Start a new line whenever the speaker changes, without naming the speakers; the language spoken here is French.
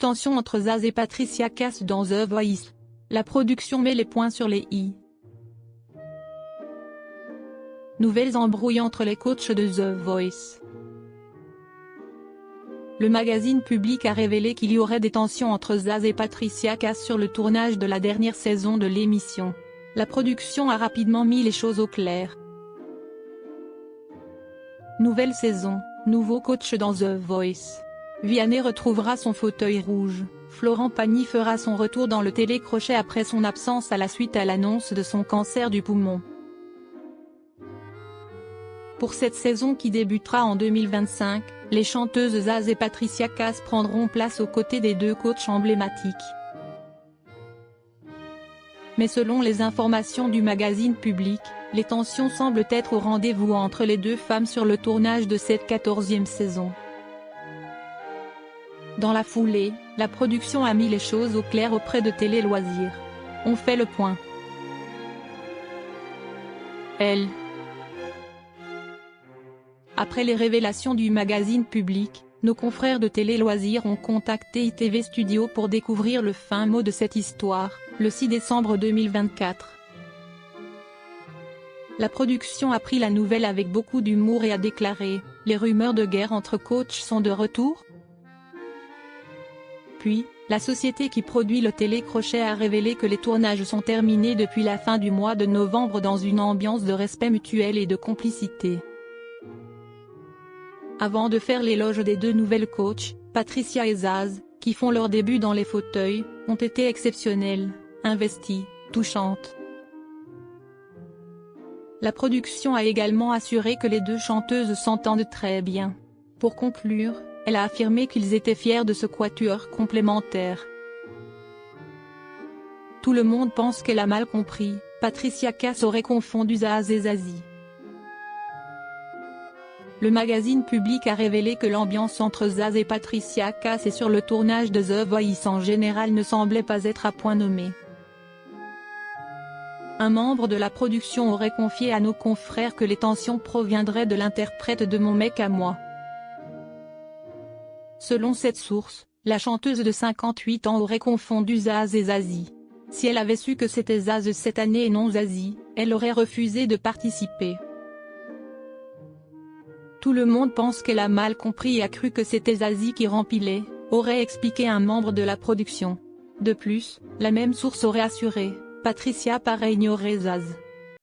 tensions entre Zaz et Patricia Cass dans The Voice. La production met les points sur les i. Nouvelles embrouilles entre les coachs de The Voice. Le magazine Public a révélé qu'il y aurait des tensions entre Zaz et Patricia Cass sur le tournage de la dernière saison de l'émission. La production a rapidement mis les choses au clair. Nouvelle saison, nouveau coach dans The Voice. Vianney retrouvera son fauteuil rouge. Florent Pagny fera son retour dans le télécrochet après son absence à la suite à l'annonce de son cancer du poumon. Pour cette saison qui débutera en 2025, les chanteuses Zaz et Patricia Cass prendront place aux côtés des deux coachs emblématiques. Mais selon les informations du magazine Public, les tensions semblent être au rendez-vous entre les deux femmes sur le tournage de cette 14e saison. Dans la foulée, la production a mis les choses au clair auprès de Télé Loisirs. On fait le point. Après les révélations du magazine Public, nos confrères de Télé Loisirs ont contacté ITV Studio pour découvrir le fin mot de cette histoire, le 6 décembre 2024. La production a pris la nouvelle avec beaucoup d'humour et a déclaré « Les rumeurs de guerre entre coachs sont de retour ?» Puis, la société qui produit le télécrochet a révélé que les tournages sont terminés depuis la fin du mois de novembre dans une ambiance de respect mutuel et de complicité. Avant de faire l'éloge des deux nouvelles coachs, Patricia et Zaz, qui font leur début dans les fauteuils, ont été exceptionnelles, investies, touchantes. La production a également assuré que les deux chanteuses s'entendent très bien. Pour conclure, elle a affirmé qu'ils étaient fiers de ce quatuor complémentaire. Tout le monde pense qu'elle a mal compris, Patricia Cass aurait confondu Zaz et Zazie. Le magazine Public a révélé que l'ambiance entre Zaz et Patricia Cass et sur le tournage de The Voice en général ne semblait pas être à point nommé. Un membre de la production aurait confié à nos confrères que les tensions proviendraient de l'interprète de Mon mec à moi. Selon cette source, la chanteuse de 58 ans aurait confondu Zaz et Zazie. Si elle avait su que c'était Zaz cette année et non Zazie, elle aurait refusé de participer. Tout le monde pense qu'elle a mal compris et a cru que c'était Zazie qui rempilait, aurait expliqué un membre de la production. De plus, la même source aurait assuré, Patricia paraît ignorer Zaz.